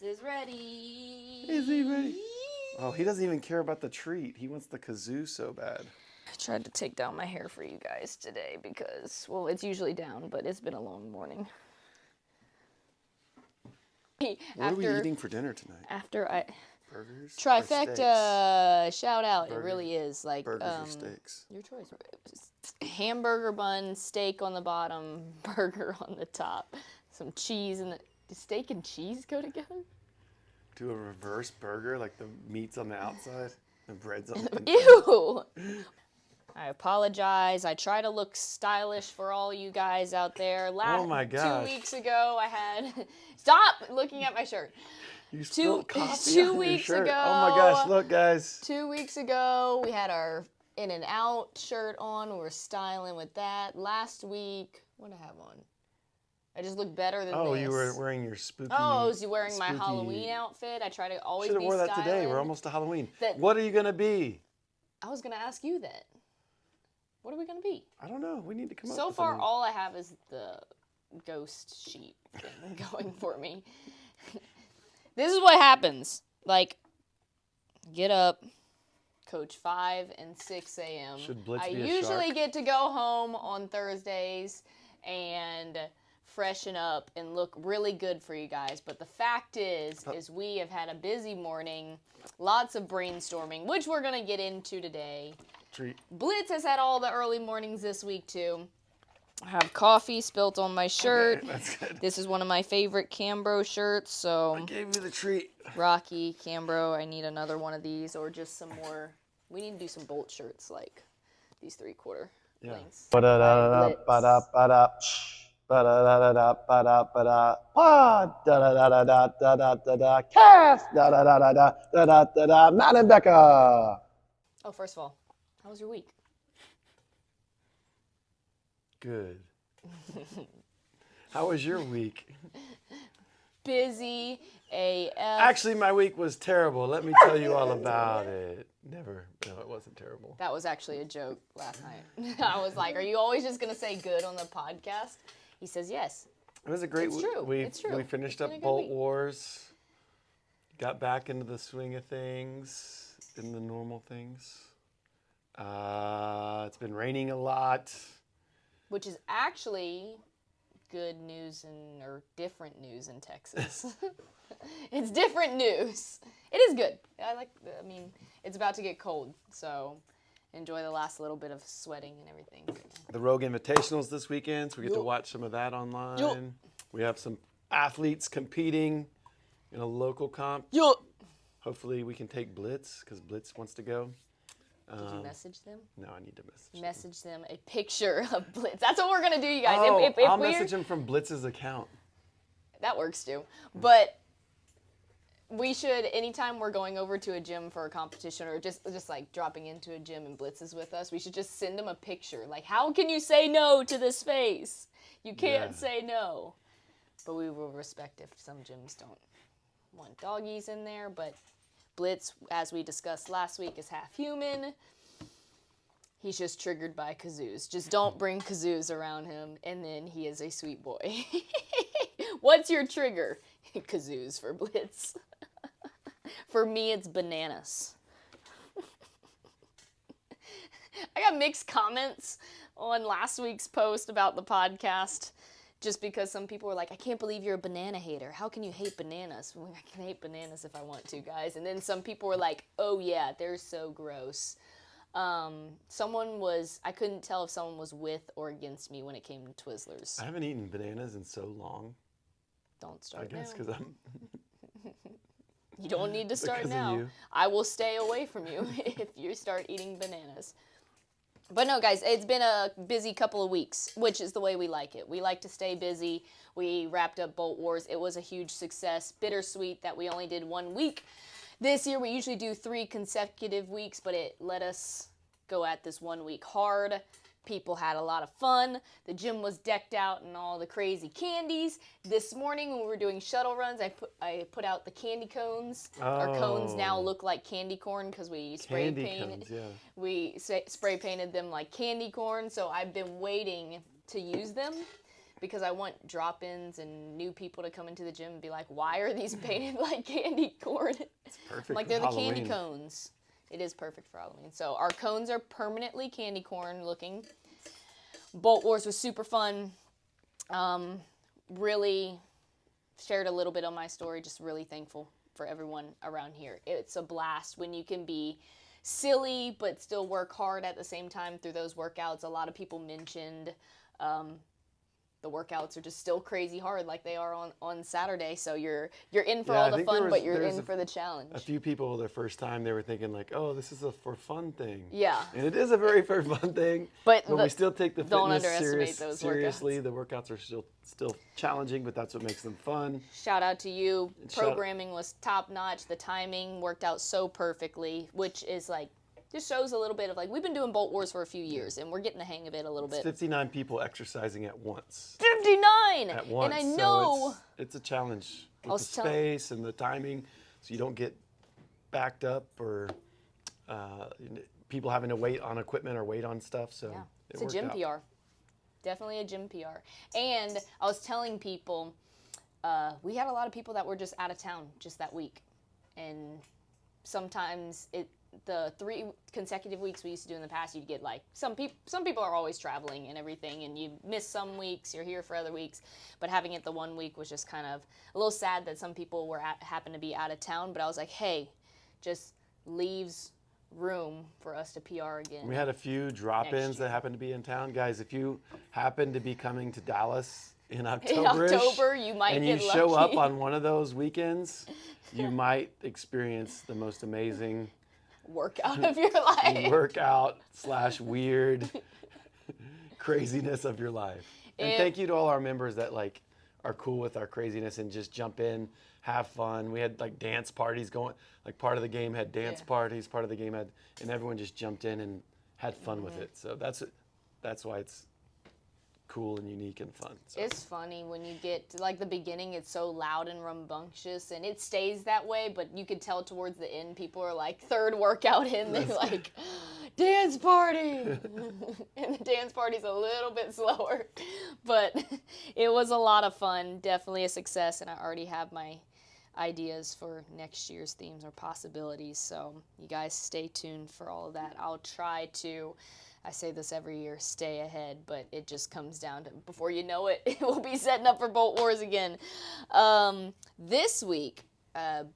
is ready. Is he ready? Oh, he doesn't even care about the treat. He wants the kazoo so bad. I tried to take down my hair for you guys today because, well, it's usually down, but it's been a long morning. What are we eating for dinner tonight? After I... Burgers? Trifecta, shout out. Burger, it really is. Like, burgers or steaks? Your choice. Hamburger bun, steak on the bottom, burger on the top. Some cheese and does steak and cheese go together? Do a reverse burger, like the meat's on the outside, the bread's on the inside. Ew! I apologize. I try to look stylish for all you guys out there. Oh my gosh. 2 weeks ago, I had... Stop looking at my shirt. You spilled coffee two on your weeks shirt. ago. Oh my gosh, look guys. 2 weeks ago, we had our In and Out shirt on. We were styling with that. Last week, what did I have on? I just looked better than this. Oh, you were wearing your spooky... Oh, was you wearing my Halloween outfit? I try to always be styling. Should have wore that today. We're almost to Halloween. What are you going to be? I was going to ask you that. What are we going to be? I don't know. We need to come up So with far, something. all I have is the ghost sheet thing going for me. This is what happens. Like, get up, coach 5 and 6 a.m. Should Blitz I be a usually shark? get to go home on Thursdays and freshen up and look really good for you guys. But the fact is we have had a busy morning, lots of brainstorming, which we're going to get into today. Treat. Blitz has had all the early mornings this week, too. I have coffee spilt on my shirt. Okay, that's good. This is one of my favorite Cambro shirts, so... I gave you the treat. Rocky, Cambro, I need another one of these, or just some more... We need to do some bolt shirts, like these 3/4 lengths. Ba-da-da-da-da, ba-da-ba-da, ba-da-da-da-da, ba-da-ba-da, da-da-da-da-da-da-da-da, cast, da-da-da-da-da-da-da-da, Matt and Becca. Oh, first of all, how was your week? Good. How was your week? Busy AF. Actually, my week was terrible. Let me tell you all about it. Never. No, it wasn't terrible. That was actually a joke last night. I was like, are you always just going to say good on the podcast? He says yes. It was a great week. It's true. We finished up been a good Bolt week. Wars. Got back into the swing of things, in the normal things. It's been raining a lot. Which is actually good news or different news in Texas. It's different news. It is good. I mean, it's about to get cold, so enjoy the last little bit of sweating and everything. The Rogue Invitational's this weekend, so we get to watch some of that online. Yup. We have some athletes competing in a local comp. Yo! Hopefully we can take Blitz, because Blitz wants to go. Did you message them? No, I need to message Message them a picture of Blitz. That's what we're going to do, you guys. Oh, if I'll we're, message him from Blitz's account. That works too. But we should, anytime we're going over to a gym for a competition or just like dropping into a gym and Blitz is with us, we should just send him a picture. Like, how can you say no to this face? You can't say no. But we will respect if some gyms don't want doggies in there. But Blitz, as we discussed last week, is half human. He's just triggered by kazoos. Just don't bring kazoos around him, and then he is a sweet boy. What's your trigger? Kazoos for Blitz. For me, it's bananas. I got mixed comments on last week's post about the podcast, just because some people were like, I can't believe you're a banana hater. How can you hate bananas? Well, I can hate bananas if I want to, guys. And then some people were like, oh yeah, they're so gross. I couldn't tell if someone was with or against me when it came to Twizzlers. I haven't eaten bananas in so long. Don't start now. I guess because I'm... You don't need to start Because of now. you. I will stay away from you if you start eating bananas. But no, guys, it's been a busy couple of weeks, which is the way we like it. We like to stay busy. We wrapped up Bolt Wars. It was a huge success. Bittersweet that we only did 1 week. This year, we usually do 3 consecutive weeks, but it let us go at this 1 week hard. People had a lot of fun. The gym was decked out in all the crazy candies. This morning when we were doing shuttle runs, I put out the candy cones. Oh. Our cones now look like candy corn because we spray painted. Cones, yeah. We spray painted them like candy corn. So I've been waiting to use them because I want drop-ins and new people to come into the gym and be like, why are these painted like candy corn? It's perfect. Like, they're the candy cones. It is perfect for Halloween. So our cones are permanently candy corn looking. Bolt Wars was super fun. Really shared a little bit on my story. Just really thankful for everyone around here. It's a blast when you can be silly but still work hard at the same time through those workouts. A lot of people mentioned the workouts are just still crazy hard like they are on Saturday. So you're in for all the fun, but you're in for the challenge. A few people, their first time, they were thinking like, oh, this is a for fun thing. Yeah. And it is a very for fun thing. But we still take the don't fitness underestimate those seriously. The workouts are still challenging, but that's what makes them fun. Shout out to you. Programming was top notch. The timing worked out so perfectly, which is like, just shows a little bit of like, we've been doing Bolt Wars for a few years and we're getting the hang of it a little bit. 59 people exercising at once. 59! At once. And I know. So it's a challenge with the space and the timing, so you don't get backed up or people having to wait on equipment or wait on stuff. So yeah. It's a gym PR. Definitely a gym PR. And I was telling people, we had a lot of people that were just out of town just that week. And sometimes the 3 consecutive weeks we used to do in the past, you'd get like, some people are always traveling and everything, and you miss some weeks, you're here for other weeks, but having it the 1 week was just kind of a little sad that some people happened to be out of town. But I was like, hey, just leaves room for us to PR again. We had a few drop-ins that happened to be in town. Guys, if you happen to be coming to Dallas in October, you might and get you lucky. show up on one of those weekends, you might experience the most amazing workout of your life. Workout / weird craziness of your life. And thank you to all our members that like are cool with our craziness and just jump in, have fun. We had like dance parties going, like part of the game had dance parties, part of the game had, and everyone just jumped in and had fun with it. So that's why it's cool and unique and fun. So. It's funny when you get to like the beginning, it's so loud and rambunctious, and it stays that way, but you could tell towards the end people are like third workout in, they're like, dance party! And the dance party's a little bit slower, but it was a lot of fun, definitely a success, and I already have my ideas for next year's themes or possibilities, so you guys stay tuned for all of that. I'll try to, I say this every year, stay ahead, but it just comes down to, before you know it, we'll be setting up for Bolt Wars again. This week,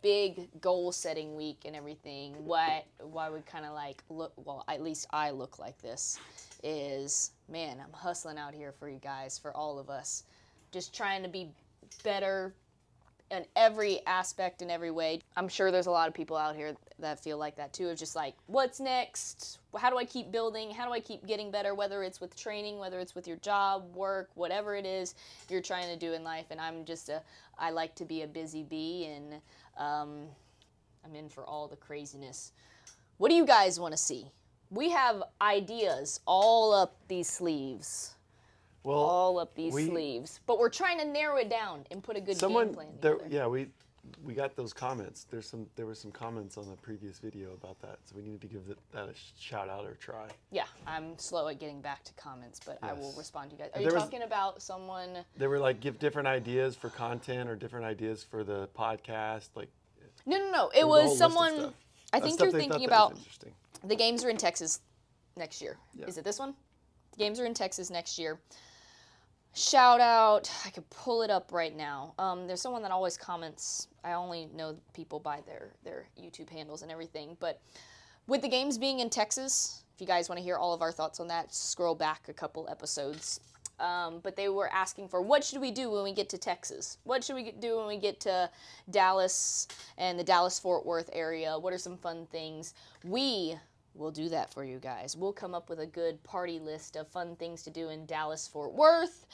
big goal-setting week and everything, why we kind of like look, well, at least I look like this, is, man, I'm hustling out here for you guys, for all of us. Just trying to be better in every aspect, in every way. I'm sure there's a lot of people out here that feel like that too, of just like, what's next? How do I keep building? How do I keep getting better? Whether it's with training, whether it's with your job, work, whatever it is you're trying to do in life. And I like to be a busy bee, and I'm in for all the craziness. What do you guys want to see? We have ideas all up these sleeves. Well, all up these sleeves, but we're trying to narrow it down and put a good game plan together. Yeah, we got those comments. There were some comments on the previous video about that, so we needed to give that a shout out or try. Yeah, I'm slow at getting back to comments, but yes. I will respond to you guys. Are you talking about someone? They were like, give different ideas for content or different ideas for the podcast, like. No. It was someone. I think you're thinking about. The games are in Texas next year. Yeah. Is it this one? The games are in Texas next year. Shout out, I could pull it up right now. There's someone that always comments. I only know people by their YouTube handles and everything. But with the games being in Texas, if you guys want to hear all of our thoughts on that, scroll back a couple episodes. But they were asking for, what should we do when we get to Texas? What should we do when we get to Dallas and the Dallas-Fort Worth area? What are some fun things? We'll do that for you guys. We'll come up with a good party list of fun things to do in Dallas-Fort Worth,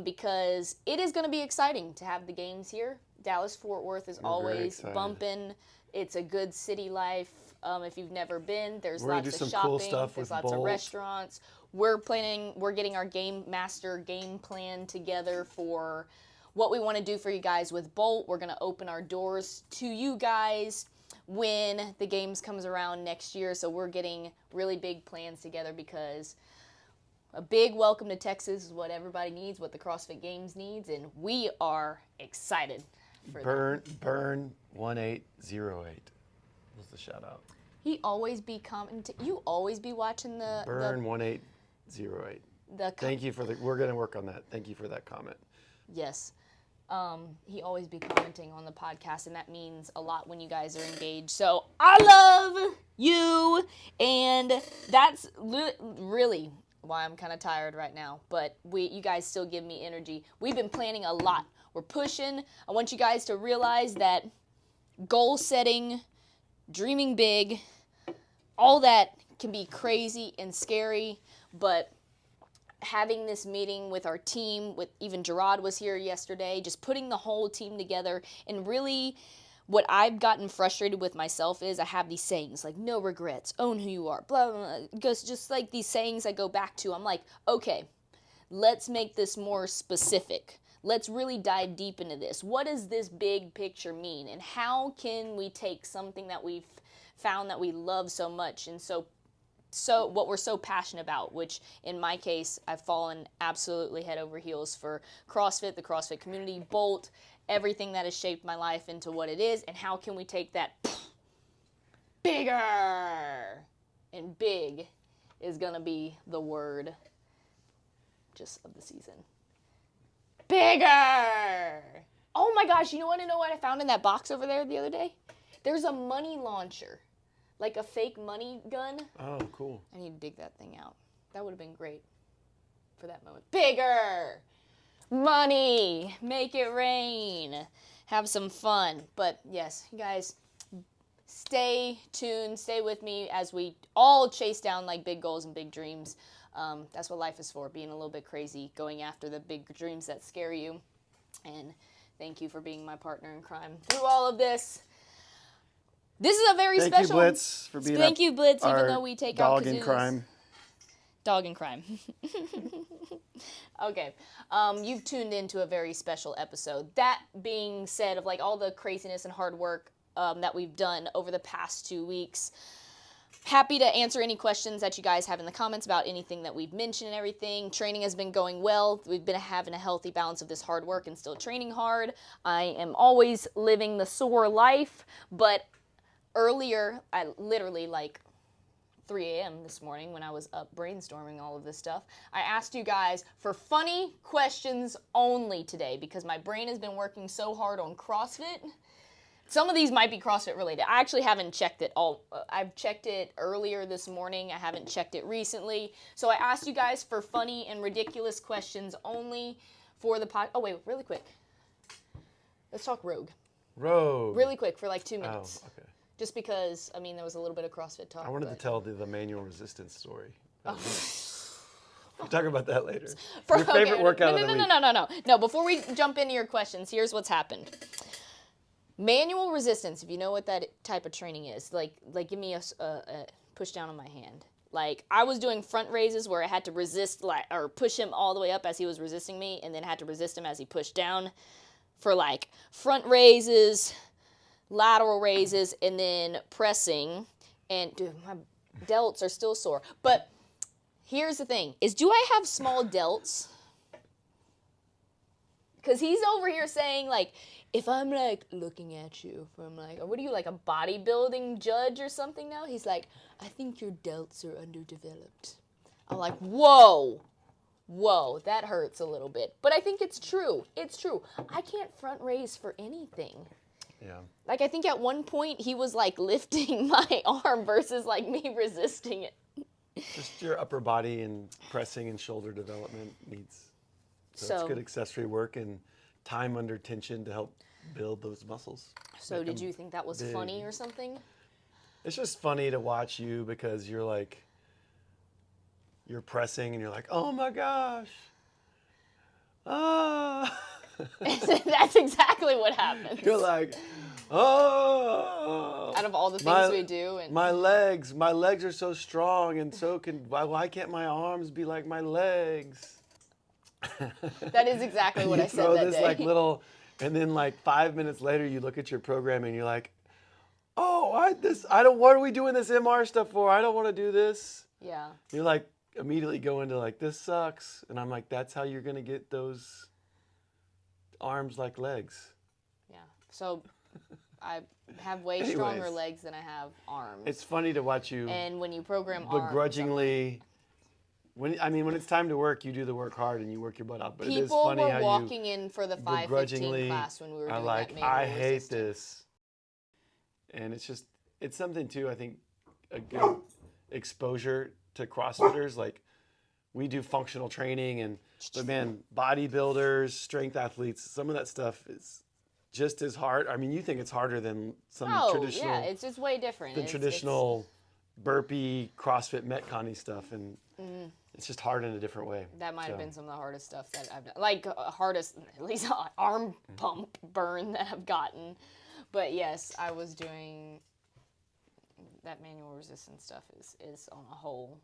because it is going to be exciting to have the games here. Dallas-Fort Worth is always bumping. It's a good city life. If you've never been, there's lots of shopping. Cool stuff there's lots of restaurants. We're getting our game master game plan together for what we want to do for you guys with Bolt. We're going to open our doors to you guys when the games comes around next year. So we're getting really big plans together, because a big welcome to Texas is what everybody needs, what the CrossFit Games needs, and we are excited for that. Burn 1808 was the shout out. He always be commenting. You always be watching the Burn 1808. Thank you for we're going to work on that. Thank you for that comment. Yes. He always be commenting on the podcast, and that means a lot when you guys are engaged. So I love you, and that's really why I'm kind of tired right now. But you guys still give me energy. We've been planning a lot. We're pushing. I want you guys to realize that goal setting, dreaming big, all that can be crazy and scary, but having this meeting with our team, with even Gerard was here yesterday, just putting the whole team together, and really what I've gotten frustrated with myself is I have these sayings like no regrets, own who you are, blah, blah, blah. Just like these sayings I go back to. I'm like, okay, let's make this more specific. Let's really dive deep into this. What does this big picture mean? And how can we take something that we've found that we love so much and so what we're so passionate about, which in my case, I've fallen absolutely head over heels for CrossFit, the CrossFit community, Bolt, everything that has shaped my life into what it is, and how can we take that bigger? And big is going to be the word just of the season. Bigger! Oh my gosh, you want to know what I found in that box over there the other day? There's a money launcher. Like a fake money gun. Oh, cool. I need to dig that thing out. That would have been great for that moment. Bigger! Money! Make it rain. Have some fun. But yes, you guys, stay tuned. Stay with me as we all chase down like big goals and big dreams. That's what life is for, being a little bit crazy, going after the big dreams that scare you. And thank you for being my partner in crime through all of this. This is a very special. Thank you, Blitz, for being Thank you, Blitz, even our though we take out dog in crime. Dog in crime. Okay. You've tuned into a very special episode. That being said, of like all the craziness and hard work that we've done over the past 2 weeks, happy to answer any questions that you guys have in the comments about anything that we've mentioned and everything. Training has been going well. We've been having a healthy balance of this hard work and still training hard. I am always living the sore life, but earlier, I literally like 3 a.m. this morning when I was up brainstorming all of this stuff, I asked you guys for funny questions only today because my brain has been working so hard on CrossFit. Some of these might be CrossFit related. I actually haven't checked it all. I've checked it earlier this morning. I haven't checked it recently. So I asked you guys for funny and ridiculous questions only for the pod. Oh, wait, really quick. Let's talk Rogue. Rogue. Really quick for like 2 minutes. Oh, okay. Just because, I mean, there was a little bit of CrossFit talk. I wanted to tell the manual resistance story. We'll talk about that later. Your favorite workout of the week. No, before we jump into your questions, here's what's happened. Manual resistance, if you know what that type of training is, like give me a push down on my hand. Like, I was doing front raises where I had to resist, or push him all the way up as he was resisting me, and then had to resist him as he pushed down for, like, front raises, lateral raises, and then pressing. And dude, my delts are still sore. But here's the thing, is do I have small delts? Because he's over here saying, like, if I'm, like, looking at you from, like, what are you, like, a bodybuilding judge or something now? He's like, I think your delts are underdeveloped. I'm like, whoa, that hurts a little bit. But I think it's true. It's true. I can't front raise for anything. Yeah. Like, I think at one point he was, like, lifting my arm versus, like, me resisting it. Just your upper body and pressing and shoulder development needs. So it's good accessory work and time under tension to help build those muscles. So did you think that was funny or something? It's just funny to watch you because you're like, you're pressing and you're like, oh my gosh. Ah. That's exactly what happens. You're like, oh. Out of all the things we do. And my legs are so strong and so why can't my arms be like my legs? That is exactly what I said that day. Throw this like little, and then like 5 minutes later you look at your program and you're like, oh, what are we doing this MR stuff for? I don't want to do this. Yeah. You're like, immediately go into like, this sucks. And I'm like, that's how you're going to get those arms like legs. Yeah. So I have way stronger legs than I have arms. It's funny to watch you. And when you program begrudgingly. When it's time to work, you do the work hard and you work your butt off. But it is people funny were how walking in for the 5:15 class when we were doing like, that manual I hate resistance. this. And it's something too, I think, a good exposure to CrossFitters. Like, we do functional training, but man, bodybuilders, strength athletes, some of that stuff is just as hard. I mean, you think it's harder than some traditional. Yeah, it's just way different. Than traditional burpee, CrossFit, Metcon stuff, and it's just hard in a different way. That might have been some of the hardest stuff that I've done. Like, hardest, at least arm pump burn that I've gotten. But yes, I was doing that manual resistance stuff is on a whole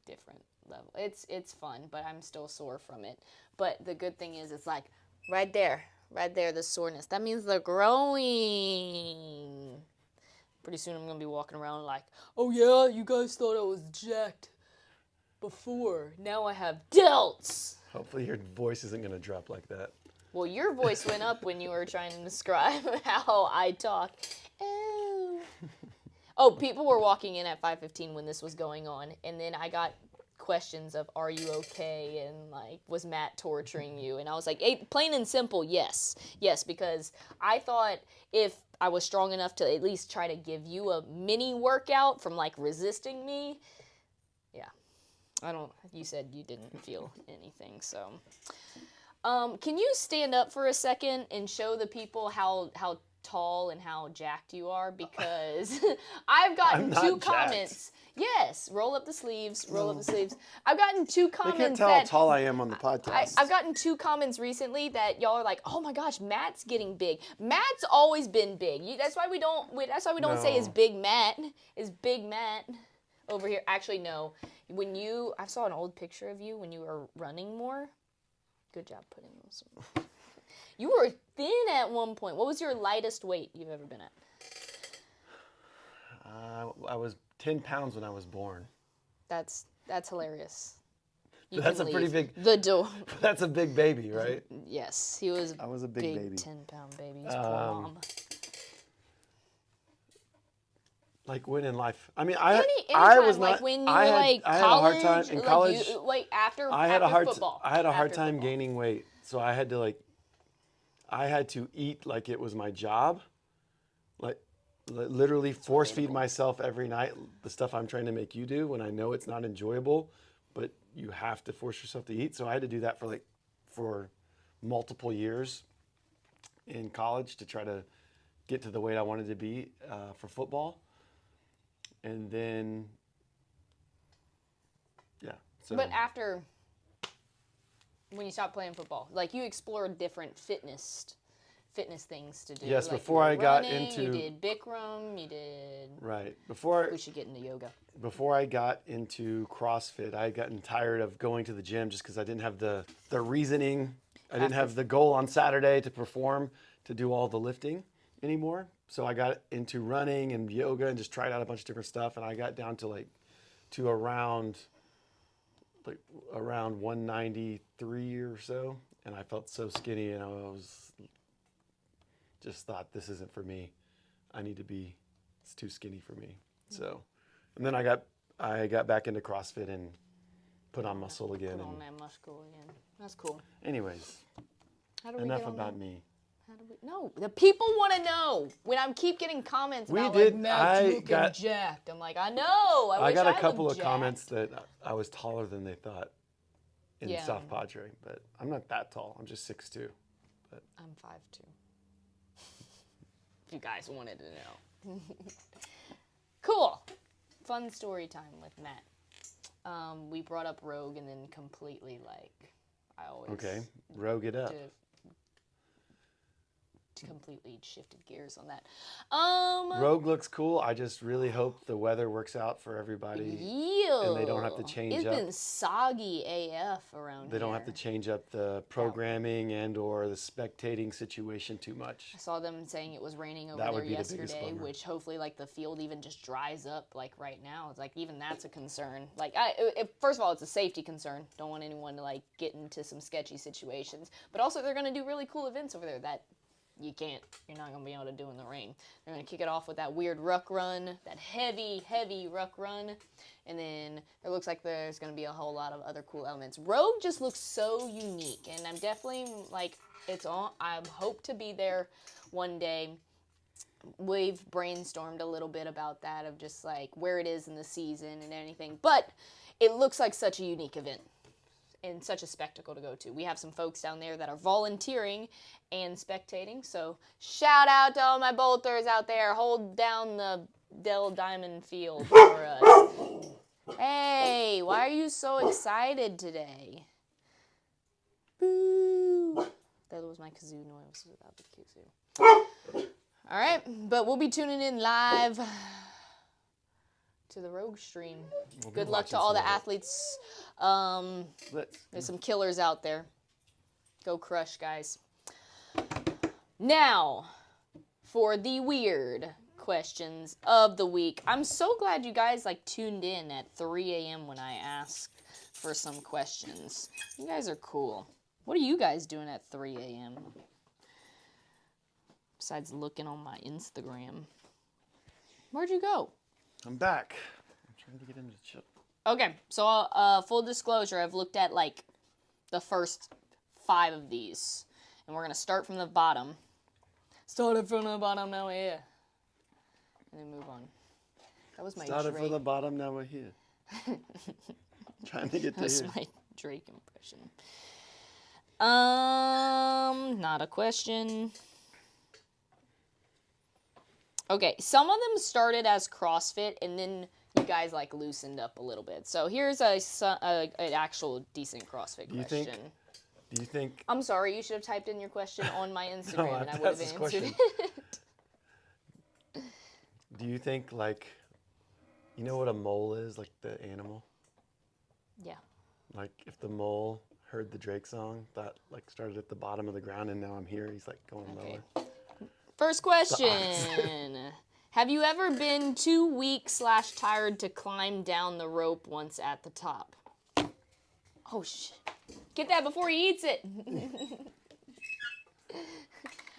different level. It's fun, but I'm still sore from it. But the good thing is it's like right there, the soreness. That means they're growing. Pretty soon I'm going to be walking around like, oh yeah, you guys thought I was jacked before. Now I have delts. Hopefully your voice isn't going to drop like that. Well, your voice went up when you were trying to describe how I talk. Oh, people were walking in at 5:15 when this was going on, and then I got questions of, are you okay? And like, was Matt torturing you? And I was like, hey, plain and simple, yes. Yes, because I thought if I was strong enough to at least try to give you a mini workout from like resisting me, yeah. You said you didn't feel anything, so. Can you stand up for a second and show the people how tall and how jacked you are? Because I've gotten two comments. Yes, roll up the sleeves. I've gotten two comments. They can't tell how tall I am on the podcast. I've gotten two comments recently that y'all are like, "Oh my gosh, Matt's getting big." Matt's always been big. That's why we don't say is Big Matt. Is Big Matt over here? Actually, no. I saw an old picture of you when you were running more. Good job putting those. You were thin at one point. What was your lightest weight you've ever been at? I was 10 pounds when I was born. That's hilarious. That's a pretty big. The door. That's a big baby, right? Yes, he was. I was a big baby. 10-pound baby. His poor mom. Like when in life? I mean, I was not. Like when you were like college. I had a hard time in college. After football. I had a hard time gaining weight, so I had to eat like it was my job, like literally force feed myself every night the stuff I'm trying to make you do when I know it's not enjoyable, but you have to force yourself to eat. So I had to do that for multiple years in college to try to get to the weight I wanted to be for football. And then, yeah. So. But when you stopped playing football, like you explored different fitness things to do. Yes, like before I got into. You did Bikram, you did. Right. We should get into yoga. Before I got into CrossFit, I had gotten tired of going to the gym just because I didn't have the reasoning. I didn't have the goal on Saturday to perform, to do all the lifting anymore. So I got into running and yoga and just tried out a bunch of different stuff. And I got down to around 193 or so. And I felt so skinny and just thought, this isn't for me. It's too skinny for me. So, and then I got back into CrossFit and put on muscle again. Put on that muscle again. That's cool. Anyways, enough about me. No, the people want to know. When I keep getting comments about Matt's looking jacked, I'm like, I know. I got a couple of comments that I was taller than they thought in South Padre, but I'm not that tall. I'm just 6'2". But I'm 5'2". If you guys wanted to know. Cool. Fun story time with Matt. We brought up Rogue and then completely I always. Okay, Rogue it up. completely shifted gears on that. Rogue looks cool. I just really hope the weather works out for everybody. And they don't have to change It's up. been soggy AF around They here. don't have to change up the programming and or the spectating situation too much. I saw them saying it was raining over That there would be the biggest yesterday, bummer. which hopefully like the field even just dries up like right now. It's like even that's a concern. Like first of all, it's a safety concern. Don't want anyone to like get into some sketchy situations. But also they're going to do really cool events over there that you're not going to be able to do in the rain. They're going to kick it off with that weird ruck run, that heavy ruck run. And then it looks like there's going to be a whole lot of other cool elements. Rogue just looks so unique. And I'm definitely like, I hope to be there one day. We've brainstormed a little bit about that of just like where it is in the season and anything. But it looks like such a unique event. And such a spectacle to go to. We have some folks down there that are volunteering and spectating. So shout out to all my bolters out there. Hold down the Dell Diamond Field for us. Hey, why are you so excited today? Boo! That was my kazoo noise without the kazoo. All right, but we'll be tuning in live to the Rogue stream. Good luck to all the athletes. There's some killers out there. Go crush, guys. Now, for the weird questions of the week. I'm so glad you guys like tuned in at 3 a.m. when I asked for some questions. You guys are cool. What are you guys doing at 3 a.m.? Besides looking on my Instagram. Where'd you go? I'm back. I'm trying to get into the chip. Okay, so full disclosure, I've looked at like the first 5 of these. And we're going to start from the bottom. Started from the bottom, now we're here. And then move on. That was my Started Drake. from the bottom, now we're here. Trying to get to That's here. my Drake impression. Not a question. Okay, some of them started as CrossFit, and then you guys like loosened up a little bit. So here's an actual decent CrossFit question. Do you think? I'm sorry, you should have typed in your question on my Instagram, and I would have answered question. it. Do you think like, you know what a mole is, like the animal? Yeah. Like if the mole heard the Drake song, that like started at the bottom of the ground, and now I'm here, he's like going lower. First question. Have you ever been too weak / tired to climb down the rope once at the top? Oh, shit. Get that before he eats it.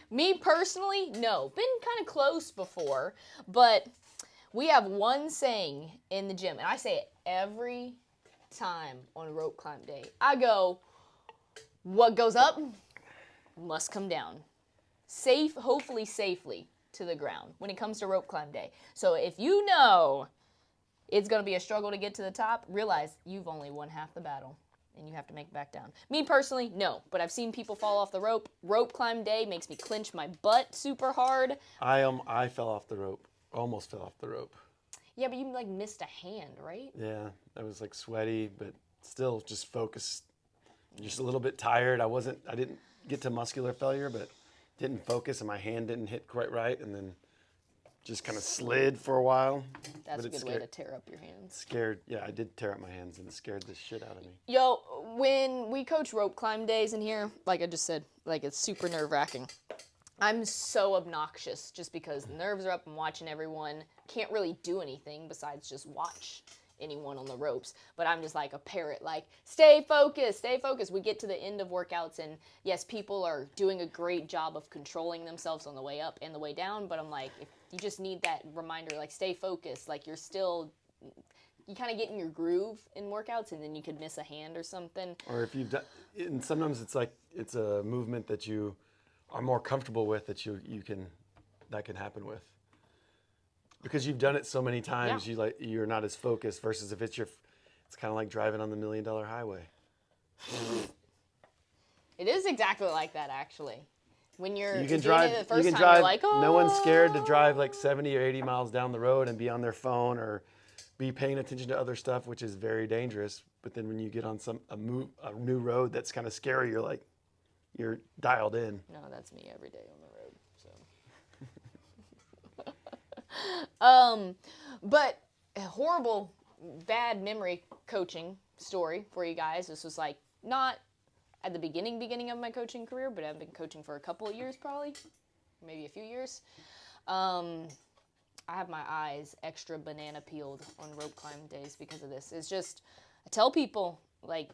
Me personally, no. Been kind of close before, but we have one saying in the gym, and I say it every time on rope climb day. I go, what goes up must come down. Hopefully safely to the ground when it comes to rope climb day. So if you know it's going to be a struggle to get to the top, realize you've only won half the battle. And you have to make it back down. Me personally, no. But I've seen people fall off the rope. Rope climb day makes me clench my butt super hard. I fell off the rope. Almost fell off the rope. Yeah, but you like missed a hand, right? Yeah, I was like sweaty, but still just focused. Just a little bit tired. I didn't get to muscular failure, but didn't focus and my hand didn't hit quite right, and then just kind of slid for a while. That's a good way to tear up your hands. Yeah, I did tear up my hands and scared the shit out of me. Yo, when we coach rope climb days in here, like I just said, like it's super nerve-wracking. I'm so obnoxious just because the nerves are up. I'm watching everyone. Can't really do anything besides just watch anyone on the ropes. But I'm just like a parrot, like, stay focused, stay focused. We get to the end of workouts, and yes, people are doing a great job of controlling themselves on the way up and the way down. But I'm like, if you just need that reminder, like, stay focused. Like, you kind of get in your groove in workouts, and then you could miss a hand or something. Or if you've done, and sometimes it's like, it's a movement that you are more comfortable with that that can happen with. Because you've done it so many times, yeah. You're not as focused versus if it's kind of like driving on the $1 Million Highway. It is exactly like that, actually. When you're you can doing drive, it the first you can time, drive, you're like, oh. No one's scared to drive like 70 or 80 miles down the road and be on their phone or be paying attention to other stuff, which is very dangerous. But then when you get on a new road that's kind of scary, you're dialed in. No, that's me every day on the road. But a horrible, bad memory coaching story for you guys. This was like not at the beginning of my coaching career, but I've been coaching for a couple of years probably, maybe a few years. I have my eyes extra banana peeled on rope climb days because of this. It's just, I tell people, like,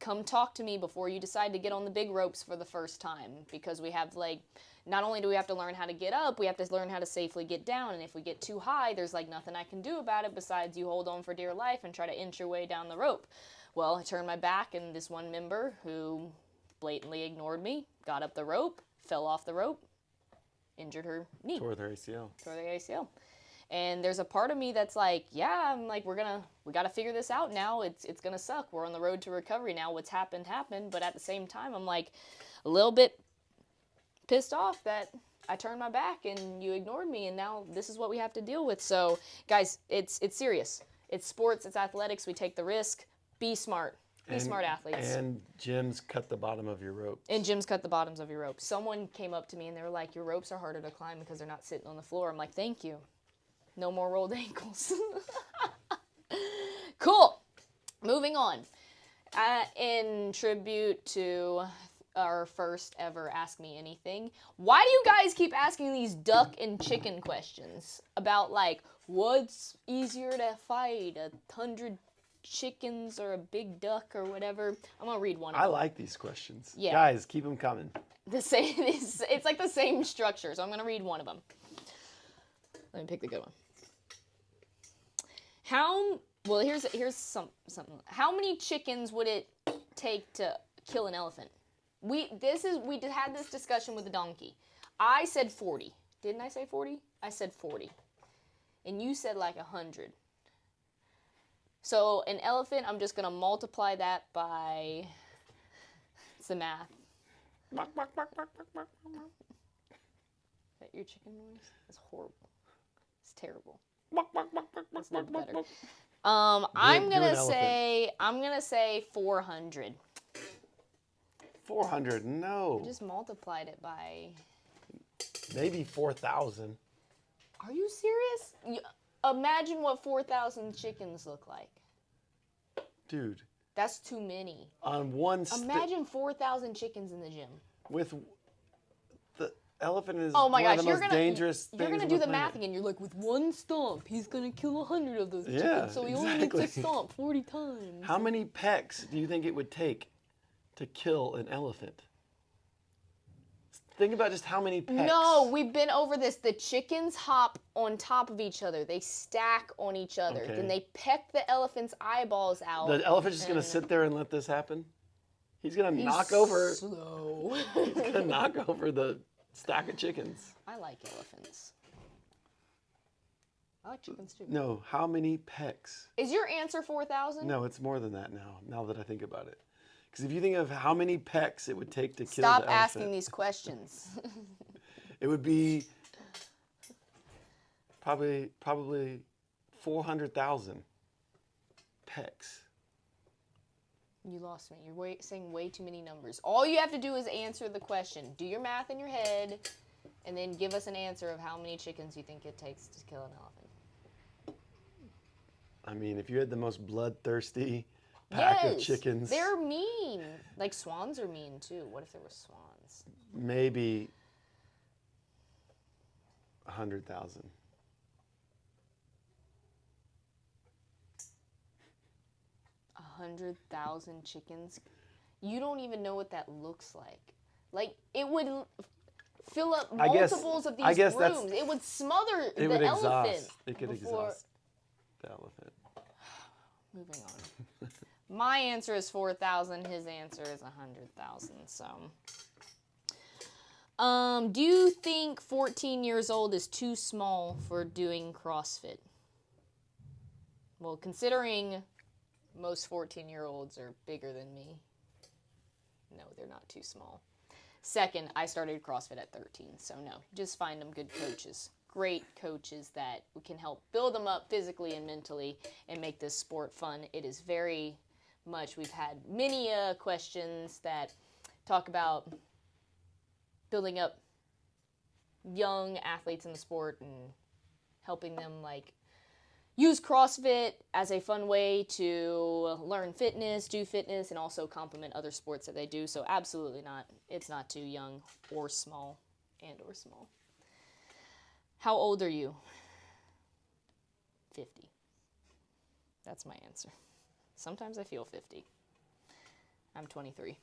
come talk to me before you decide to get on the big ropes for the first time, because we have, like, not only do we have to learn how to get up, we have to learn how to safely get down, and if we get too high, there's, like, nothing I can do about it besides you hold on for dear life and try to inch your way down the rope. Well, I turned my back, and this one member who blatantly ignored me got up the rope, fell off the rope, injured her knee. Tore their ACL. Tore their ACL. And there's a part of me that's like, yeah, I'm like, we got to figure this out now. It's going to suck. We're on the road to recovery now. What's happened. But at the same time, I'm like a little bit pissed off that I turned my back and you ignored me. And now this is what we have to deal with. So guys, it's serious. It's sports. It's athletics. We take the risk. Be smart. Be smart athletes. And gyms cut the bottom of your rope. And gyms cut the bottoms of your ropes. Someone came up to me and they were like, your ropes are harder to climb because they're not sitting on the floor. I'm like, thank you. No more rolled ankles. Cool. Moving on. In tribute to our first ever Ask Me Anything, why do you guys keep asking these duck and chicken questions about, like, what's easier to fight, 100 chickens or a big duck or whatever? I'm gonna read one of them. I like these questions. Yeah. Guys, keep them coming. It's like the same structure, so I'm gonna read one of them. Let me pick the good one. Here's something. How many chickens would it take to kill an elephant? We had this discussion with the donkey. I said 40. Didn't I say 40? I said 40. And you said like 100. So an elephant, I'm just going to multiply that by, it's the math. Is that your chicken noise? That's horrible. It's terrible. That's never better. I'm gonna say 400. 400? No. I just multiplied it by. Maybe 4,000. Are you serious? Imagine what 4,000 chickens look like. Dude. That's too many. On one. Imagine 4,000 chickens in the gym. With the elephant is oh my one gosh, of the most dangerous things. You're gonna do the math again. You're like, with one stomp, he's gonna kill 100 of those chickens. So he only needs to stomp 40 times. How many pecks do you think it would take to kill an elephant? Think about just how many pecks. No, we've been over this. The chickens hop on top of each other. They stack on each other. Okay. Then they peck the elephant's eyeballs out. The elephant's just gonna sit there and let this happen? He's gonna knock over. Slow. He's gonna knock over the stack of chickens. I like elephants. I like chickens too. No, how many pecks? Is your answer 4,000? No, it's more than that now that I think about it. Because if you think of how many pecks it would take to kill Stop the elephant. asking these questions. It would be probably 400,000 pecks. You lost me. You're saying way too many numbers. All you have to do is answer the question. Do your math in your head, and then give us an answer of how many chickens you think it takes to kill an elephant. I mean, if you had the most bloodthirsty pack of chickens. They're mean. Like swans are mean too. What if there were swans? Maybe 100,000. 100,000 chickens? You don't even know what that looks like. Like, it would fill up multiples of these rooms. It would smother the elephant. It could exhaust the elephant. Moving on. My answer is 4,000. His answer is 100,000. So, do you think 14 years old is too small for doing CrossFit? Well, considering most 14-year-olds are bigger than me, no, they're not too small. Second, I started CrossFit at 13, so no, just find them good coaches. Great coaches that can help build them up physically and mentally and make this sport fun. It is very much, we've had many questions that talk about building up young athletes in the sport and helping them like use CrossFit as a fun way to learn fitness, do fitness, and also complement other sports that they do. So absolutely not. It's not too young or small or small. How old are you? 50. That's my answer. Sometimes I feel 50. I'm 23.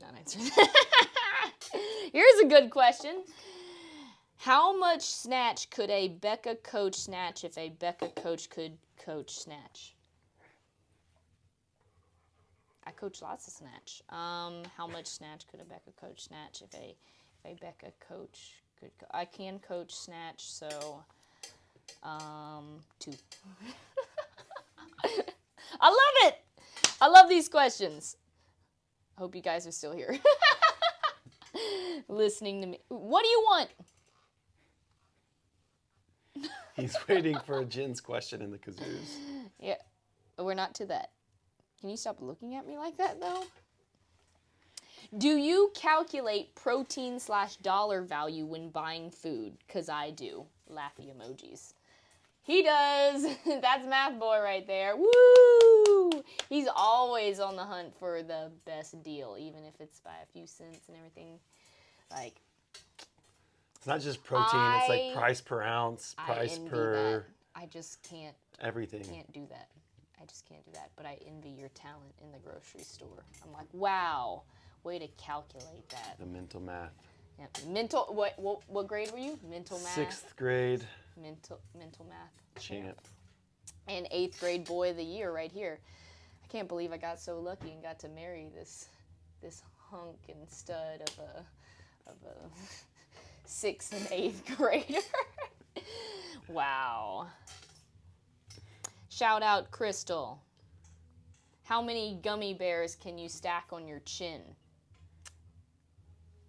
Not answering. Here's a good question. How much snatch could a Becca coach snatch if a Becca coach could coach snatch? I coach lots of snatch. How much snatch could a Becca coach snatch if a Becca coach could? I can coach snatch, so 2. I love it. I love these questions. I hope you guys are still here, listening to me. What do you want? He's waiting for a Jen's question in the kazoos. Yeah, we're not to that. Can you stop looking at me like that, though? Do you calculate protein/dollar value when buying food? Because I do. Laughy emojis. He does. That's math boy right there. Woo! He's always on the hunt for the best deal, even if it's by a few cents and everything. Like, it's not just protein. It's like price per ounce, price per. That. I just can't. Everything. Can't do that. I just can't do that. But I envy your talent in the grocery store. I'm like, wow, way to calculate that. The mental math. Yeah, mental. What grade were you? Mental math. 6th grade. Mental math. Champ. And 8th grade boy of the year right here. I can't believe I got so lucky and got to marry this hunk and stud of a 6th and 8th grader. Wow. Shout out Crystal. How many gummy bears can you stack on your chin?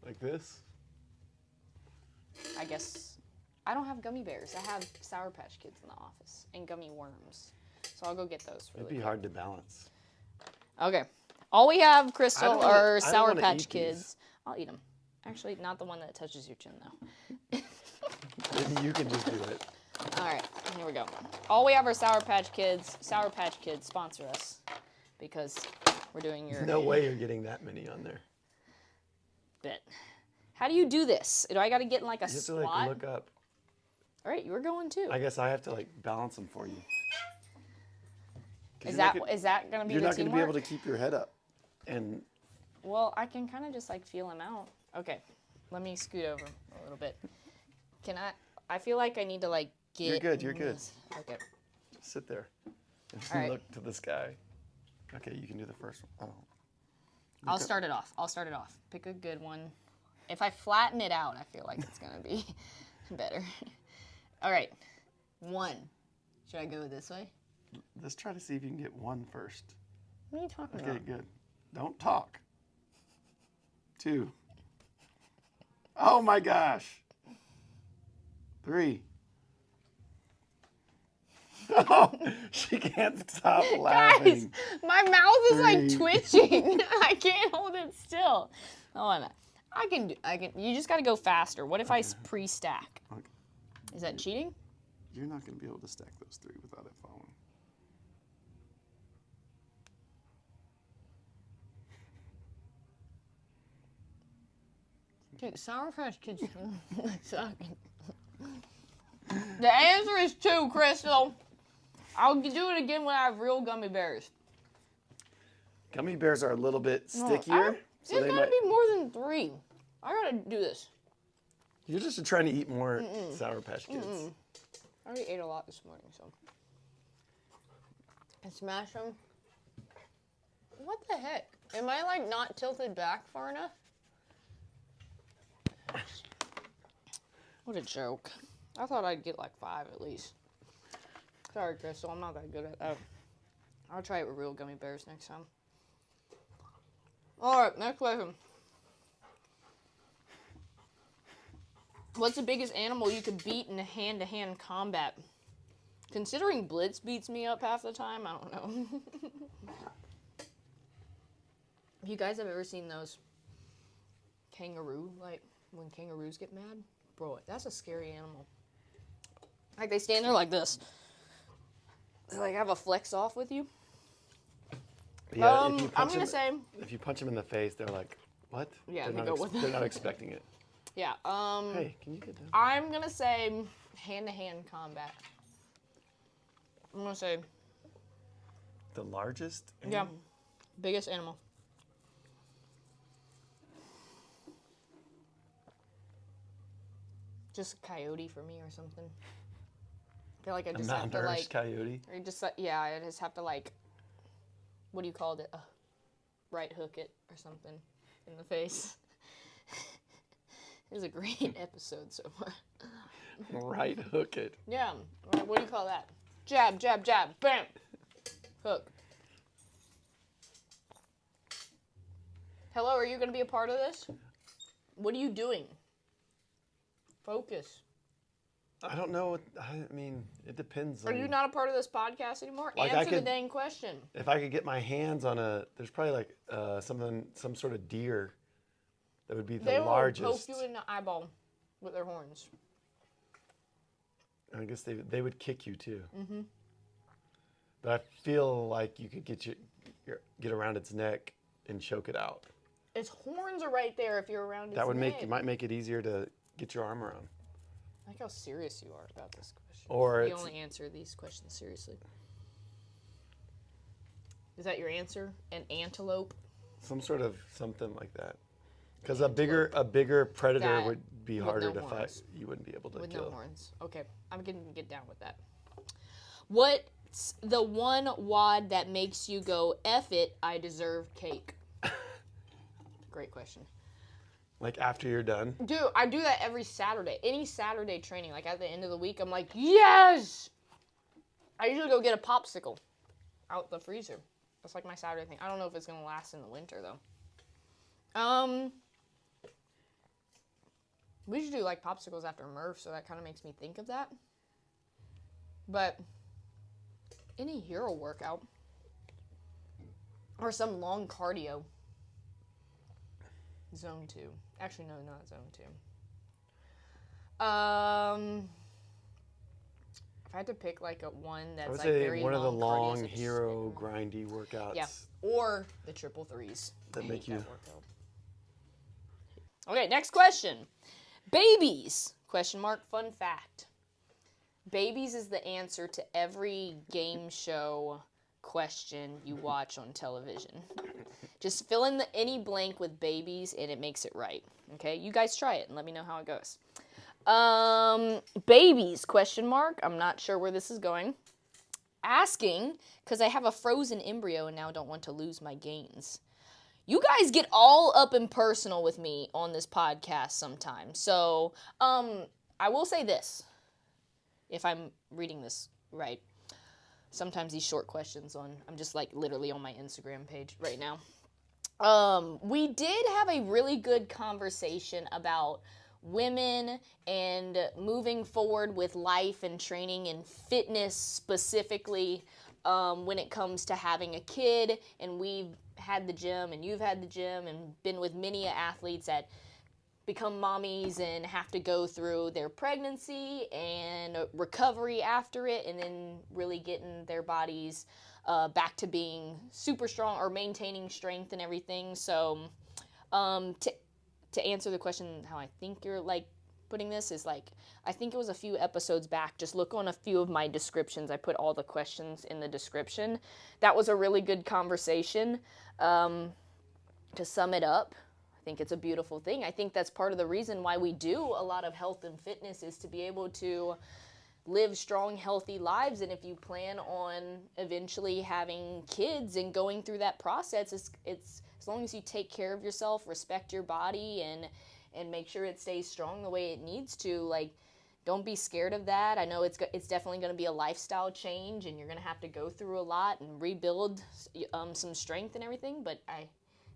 Like this? I guess I don't have gummy bears. I have Sour Patch Kids in the office and gummy worms. So I'll go get those really It'd be hard to balance. Okay. All we have, Crystal, are Sour Patch Patch Kids. I'll eat them. Actually, not the one that touches your chin, though. Maybe you can just do it. All right, here we go. All we have are Sour Patch Kids. Sour Patch Kids, sponsor us, because we're doing your... No way you're getting that many on there. Bet. How do you do this? Do I got to get in like a squat? You have to like look up. All right, you were going too. I guess I have to like balance them for you. Is that going to be the teamwork? You're not going to be able to keep your head up. And well, I can kind of just like feel him out. Okay, let me scoot over a little bit. Can I feel like I need to like get... You're good, you're good. Okay. Just sit there and All right. look to the sky. Okay, you can do the first one. Oh. I'll start it off. Pick a good one. If I flatten it out, I feel like it's going to be better. All right. 1. Should I go this way? Let's try to see if you can get 1 first. What are you talking about? Okay, good. Don't talk. 2. Oh my gosh. 3. Oh, she can't stop laughing. Guys, my mouth is 3. like twitching. I can't hold it still. Hold on. I can. You just got to go faster. What if I pre-stack? Okay. Is that cheating? You're not going to be able to stack those 3 without it falling. Dude, Sour Patch Kids suck. The answer is 2, Crystal. I'll do it again when I have real gummy bears. Gummy bears are a little bit stickier. So it's gotta be more than 3. I gotta do this. You're just trying to eat more Sour Patch Kids. I already ate a lot this morning, so. And smash them. What the heck? Am I like not tilted back far enough? What a joke. I thought I'd get like 5 at least. Sorry, Crystal, I'm not that good at that. I'll try it with real gummy bears next time. Alright, next question. What's the biggest animal you could beat in a hand-to-hand combat? Considering Blitz beats me up half the time, I don't know. You guys have ever seen those kangaroo, like when kangaroos get mad? Bro, that's a scary animal. Like, they stand there like this. They, like, have a flex off with you. Yeah, I'm going to say... If you punch them in the face, they're like, what? Yeah, they're they not go with they're not expecting it. Yeah, Hey, can you get down? I'm going to say hand-to-hand combat. I'm going to say... The largest Yeah, animal? biggest animal. Just a coyote for me or something. I feel like I just have to, like... coyote? Or just, yeah, I just have to, like... What do you call it? Right hook it or something in the face. It was a great episode so far. Right hook it. Yeah. What do you call that? Jab, jab, jab, bam. Hook. Hello, are you going to be a part of this? What are you doing? Focus. I don't know. I mean, it depends. Are you not a part of this podcast anymore? Like Answer the dang question. If I could get my hands on there's probably like some sort of deer that would be the largest. They will poke you in the eyeball with their horns. I guess they would kick you too. Mm-hmm. But I feel like you could get around its neck and choke it out. Its horns are right there if you're around its neck. Might make it easier to get your arm around. I like how serious you are about this question. Or you only answer these questions seriously. Is that your answer? An antelope? Something like that. Because a bigger predator would be harder to fight. You wouldn't be able to kill. With no horns. Okay, I'm gonna get down with that. What's the one WOD that makes you go, F it, I deserve cake? Great question. Like after you're done? Dude, I do that every Saturday. Any Saturday training, like at the end of the week, I'm like, yes! I usually go get a popsicle out the freezer. That's like my Saturday thing. I don't know if it's going to last in the winter, though. We should do like popsicles after Murph, so that kind of makes me think of that. But any hero workout or some long cardio. Zone 2. Actually, no, not Zone 2. If I had to pick like one that's like very long, one of the long cardio, hero grindy workouts. Yeah, or the triple threes that make you. Okay, next question. Babies? Question mark. Fun fact. Babies is the answer to every game show question you watch on television. Just fill in any blank with babies and it makes it right. Okay, you guys try it and let me know how it goes. Babies, question mark. I'm not sure where this is going. Asking, because I have a frozen embryo and now don't want to lose my gains. You guys get all up and personal with me on this podcast sometimes. So, I will say this, if I'm reading this right. Sometimes these short questions I'm just like literally on my Instagram page right now. We did have a really good conversation about women and moving forward with life and training and fitness specifically when it comes to having a kid. And we've had the gym and you've had the gym and been with many athletes that become mommies and have to go through their pregnancy and recovery after it and then really getting their bodies back to being super strong or maintaining strength and everything. So to answer the question how I think you're like putting this is like, I think it was a few episodes back. Just look on a few of my descriptions. I put all the questions in the description. That was a really good conversation. To sum it up, I think it's a beautiful thing. I think that's part of the reason why we do a lot of health and fitness is to be able to live strong, healthy lives. And if you plan on eventually having kids and going through that process, it's as long as you take care of yourself, respect your body, and make sure it stays strong the way it needs to, like, don't be scared of that. I know it's definitely going to be a lifestyle change, and you're going to have to go through a lot and rebuild some strength and everything, but I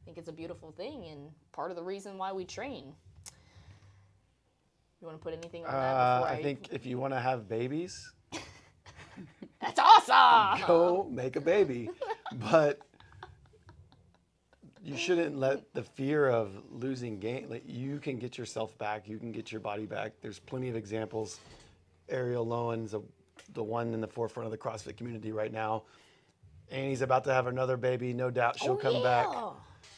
think it's a beautiful thing and part of the reason why we train. You want to put anything on that before I think if you want to have babies, that's awesome. Go make a baby. But you shouldn't let the fear of losing gain, like you can get yourself back, you can get your body back. There's plenty of examples. Ariel Lowen's the one in the forefront of the CrossFit community right now. Annie's about to have another baby. No doubt she'll come back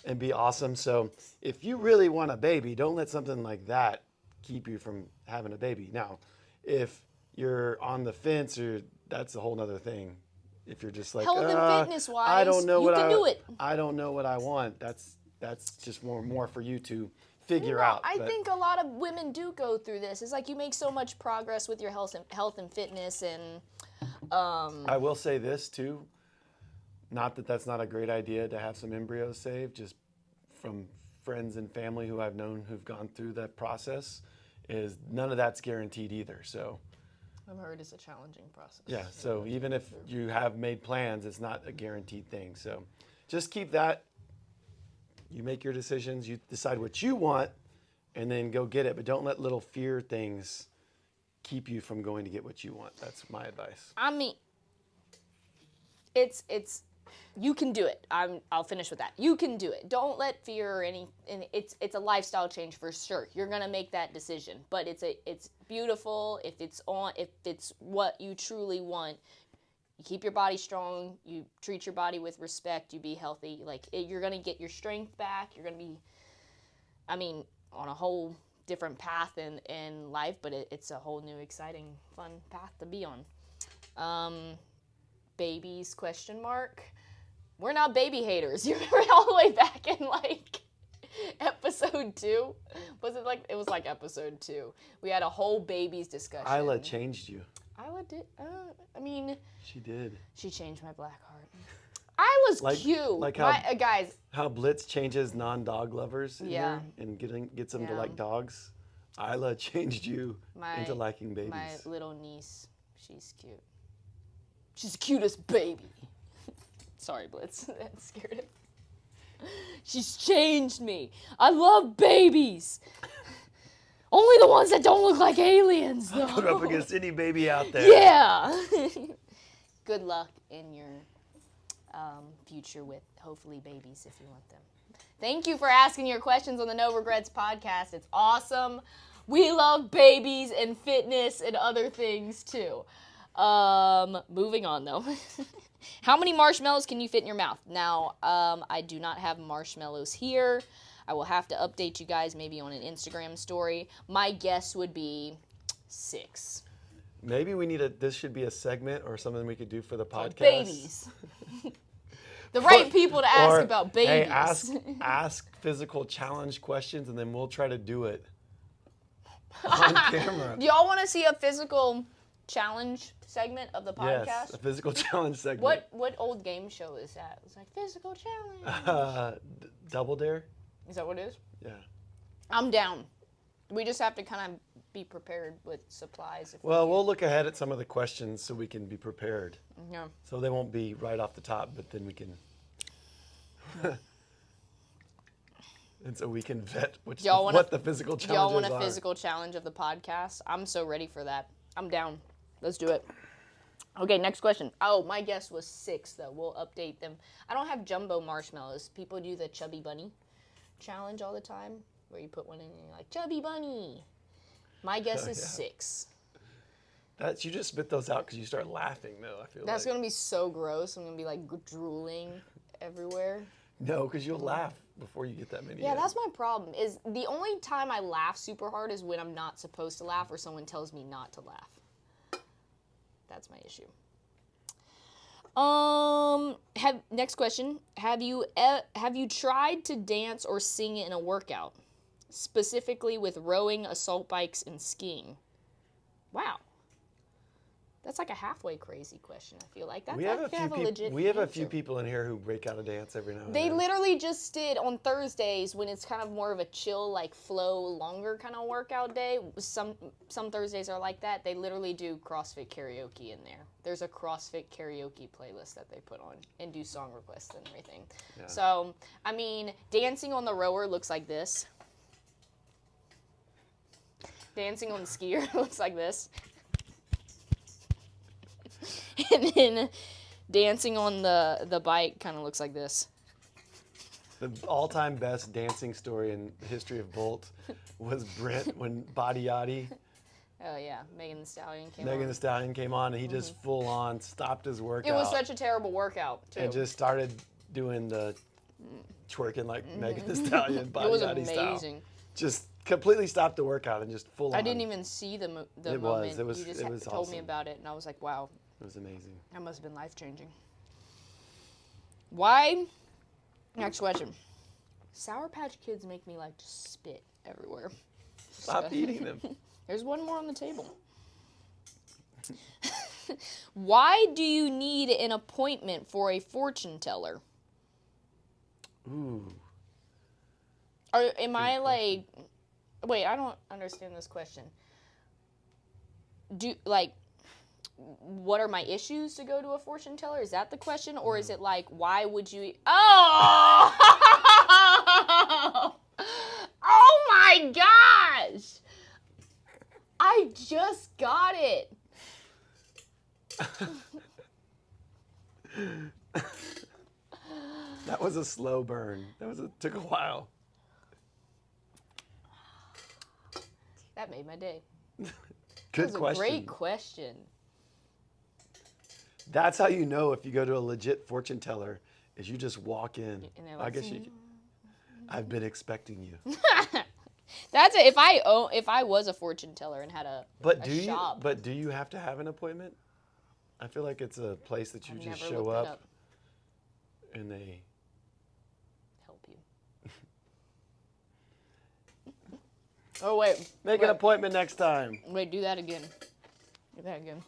and be awesome. So if you really want a baby, don't let something like that keep you from having a baby. Now, if you're on the fence, or that's a whole nother thing. If you're just like, health and fitness wise, I don't know you can do it. I don't know what I want. That's just more for you to figure out. I think a lot of women do go through this. It's like you make so much progress with your health and fitness, and I will say this too. Not that that's not a great idea to have some embryos saved, just from friends and family who I've known who've gone through that process, is none of that's guaranteed either. So I've heard it's a challenging process. yeah, so even if you have made plans, it's not a guaranteed thing. So just keep that. You make your decisions, you decide what you want, and then go get it. But don't let little fear things keep you from going to get what you want. That's my advice. I mean, it's you can do it. I'll finish with that. You can do it. Don't let fear or any. And it's a lifestyle change for sure. You're gonna make that decision, but it's beautiful if it's what you truly want. You keep your body strong. You treat your body with respect. You be healthy. You're gonna get your strength back. You're gonna be, on a whole different path in life. But it's a whole new, exciting, fun path to be on. Babies ? We're not baby haters. You remember all the way back in episode 2? It was like episode 2. We had a whole babies discussion. Isla changed you. Isla did. She did. She changed my black heart. Isla's cute. Like how, guys. How Blitz changes non-dog lovers in Yeah. her and gets them to like dogs. Isla changed you into liking babies. My little niece, she's cute. She's the cutest baby. Sorry, Blitz. That scared him. She's changed me. I love babies. Only the ones that don't look like aliens, though. Put up against any baby out there. Yeah. Good luck in your future with, hopefully, babies if you want them. Thank you for asking your questions on the No Regrets podcast. It's awesome. We love babies and fitness and other things, too. Moving on, though. How many marshmallows can you fit in your mouth? Now, I do not have marshmallows here. I will have to update you guys maybe on an Instagram story. My guess would be 6. Maybe this should be a segment or something we could do for the podcast. Babies. The right people to ask about babies. Hey, ask physical challenge questions, and then we'll try to do it on camera. Do y'all want to see a physical challenge segment of the podcast? Yes, a physical challenge segment. What old game show is that? It's like physical challenge. Double Dare? Is that what it is? Yeah. I'm down. We just have to kind of be prepared with supplies. We'll look ahead at some of the questions so we can be prepared. Yeah. So they won't be right off the top, but then we can. And so we can vet what the physical challenges are. Y'all want a physical challenge of the podcast? I'm so ready for that. I'm down. Let's do it. Okay, next question. Oh, my guess was 6, though. We'll update them. I don't have jumbo marshmallows. People do the Chubby Bunny challenge all the time, where you put one in and you're like, Chubby Bunny. My guess is 6. You just spit those out because you start laughing, though, I feel That's going to be so gross. I'm going to be, drooling everywhere. No, because you'll laugh before you get that many. Yeah, that's my problem. Is the only time I laugh super hard is when I'm not supposed to laugh or someone tells me not to laugh. That's my issue. Next question. Have you tried to dance or sing in a workout, specifically with rowing, assault bikes, and skiing? Wow. That's like a halfway crazy question, I feel like. We have a few people in here who break out a dance every now and then. They literally just did on Thursdays, when it's kind of more of a chill, flow, longer kind of workout day. Some Thursdays are like that. They literally do CrossFit karaoke in there. There's a CrossFit karaoke playlist that they put on and do song requests and everything. Yeah. So, dancing on the rower looks like this. Dancing on the skier looks like this. And then dancing on the bike kind of looks like this. The all-time best dancing story in the history of Bolt was Brent when Body Yachty, Oh yeah, Megan Thee Stallion came Megan on. Thee Stallion came on, and he just full on stopped his workout. It was such a terrible workout too. and just started doing the twerking like Megan Thee Stallion, Body it was Yachty amazing. style. Just completely stopped the workout and just full on. I didn't even see the moment. It was You just it was told me awesome. about it, and I was like, wow, It was amazing. that must have been life-changing. Why? Next question. Sour Patch Kids make me like to spit everywhere. Stop eating them. There's one more on the table. Why do you need an appointment for a fortune teller? Ooh. Or am I like... Wait, I don't understand this question. What are my issues to go to a fortune teller? Is that the question? Or is it like, why would you... Oh! Oh my gosh! I just got it. That was a slow burn. Took a while. That made my day. Good That was question. a great question. That's how you know if you go to a legit fortune teller, is you just walk in. And they're I like, guess you can. I've been expecting you. That's it. If I was a fortune teller and had a shop, But do you have to have an appointment? I feel like it's a place that you I've just never show looked that up and they help you. Oh wait, make an appointment next time. wait, do that again. Do that again.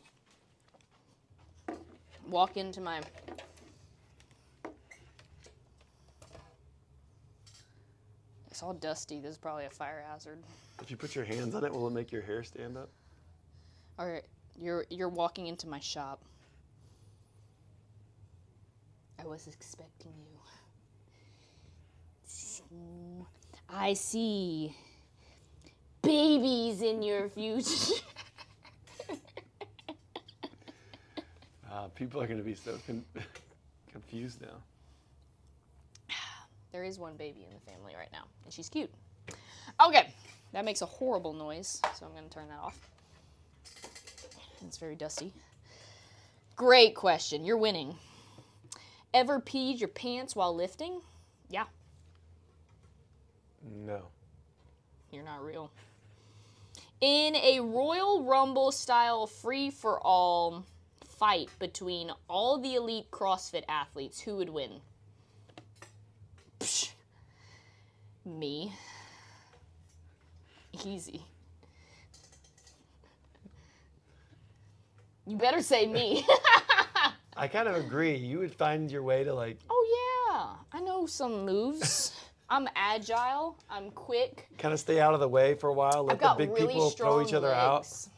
Walk into my. It's all dusty. This is probably a fire hazard. If you put your hands on it, will it make your hair stand up? All right, you're walking into my shop. I was expecting you. I see babies in your future. People are going to be so confused now. There is one baby in the family right now, and she's cute. Okay, that makes a horrible noise, so I'm going to turn that off. It's very dusty. Great question. You're winning. Ever peed your pants while lifting? Yeah. No. You're not real. In a Royal Rumble style free-for-all fight between all the elite CrossFit athletes, who would win? Psh. Me. Easy. You better say me. I kind of agree. You would find your way to like Oh yeah, I know some moves. I'm agile. I'm quick. kind of stay out of the way for a while. Let I've got the big really people strong throw each other out. legs.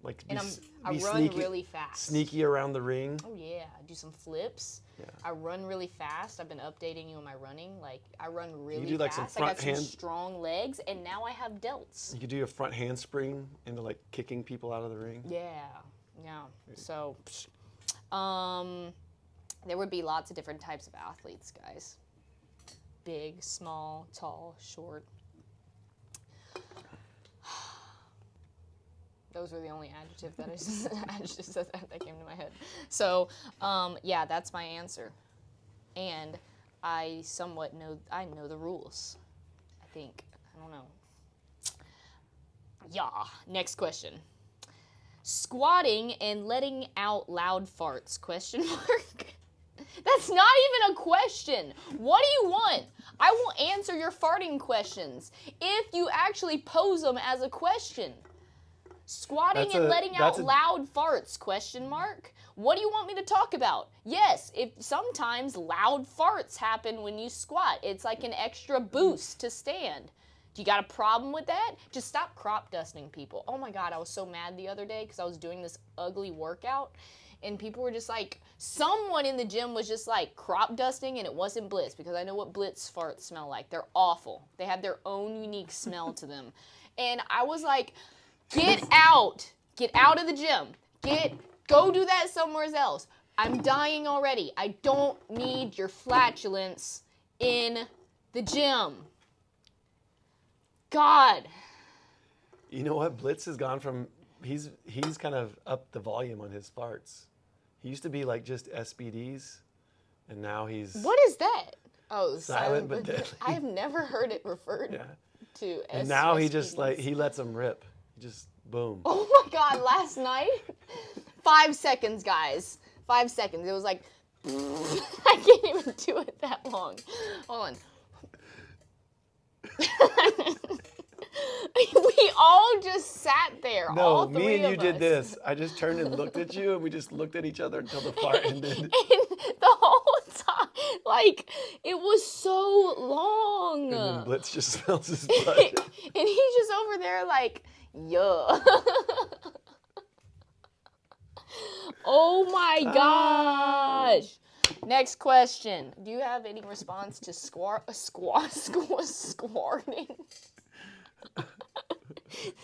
Like be, And I be run sneaky, really fast. sneaky around the ring. Oh yeah, I do some flips. Yeah. I run really fast. I've been updating you on my running. Like I run really do, like, some fast. I got front some hand- strong legs, and now I have delts. You could do a front handspring into like kicking people out of the ring. Yeah, yeah. So, there would be lots of different types of athletes, guys. Big, small, tall, short. Those were the only adjectives that came to my head. So, yeah, that's my answer. And I somewhat know the rules. I think. I don't know. Yeah. Next question. Squatting and letting out loud farts? Question mark. That's not even a question. What do you want? I will answer your farting questions if you actually pose them as a question. Squatting and letting out loud farts? Question mark. What do you want me to talk about? Yes, if sometimes loud farts happen when you squat. It's like an extra boost to stand. Do you got a problem with that? Just stop crop dusting people. Oh my God, I was so mad the other day because I was doing this ugly workout and people were just like, someone in the gym was just like crop dusting, and it wasn't Blitz because I know what Blitz farts smell like. They're awful. They have their own unique smell to them. And I was like, get out. Get out of the gym. Go do that somewhere else. I'm dying already. I don't need your flatulence in the gym. God. You know what? Blitz has gone from, he's kind of upped the volume on his farts. He used to be like just SBDs, and now he's... What is that? Oh, silent but deadly. I have never heard it referred to as And now he SPDs. just like, he lets them rip. Just boom. Oh my God, last night? 5 seconds, guys. 5 seconds. It was like, I can't even do it that long. Hold on. We all just sat there. No, all three me and you of did us. this. I just turned and looked at you, and we just looked at each other until the fart ended. And the whole time, like, it was so long. And then Blitz just smells his blood. And he's just over there like, yuh. Oh my gosh. Next question. Do you have any response to squarting?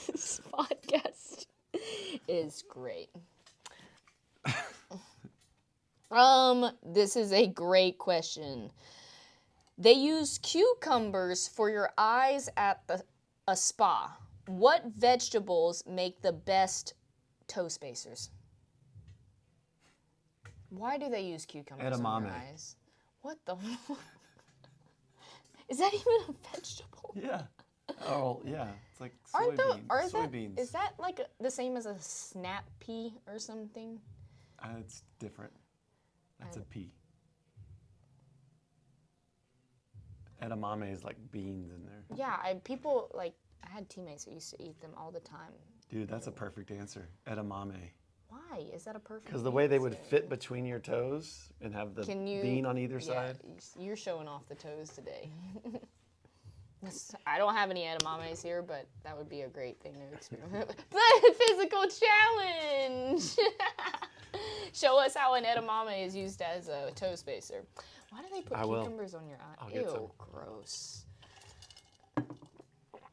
This podcast is great. This is a great question. They use cucumbers for your eyes at a spa. What vegetables make the best toe spacers? Why do they use cucumbers on your eyes? What the? Is that even a vegetable? Yeah. Oh, yeah. It's like soybeans. Is that like the same as a snap pea or something? It's different. That's a pea. Edamame is like beans in there. Yeah, I had teammates that used to eat them all the time. Dude, that's a perfect answer. Edamame. Why is that a perfect? Because the way they would fit between your toes and have the bean on either side. You're showing off the toes today. I don't have any edamames here, but that would be a great thing to experiment. The physical challenge. Show us how an edamame is used as a toe spacer. Why do they put cucumbers on your eye? Ew, gross.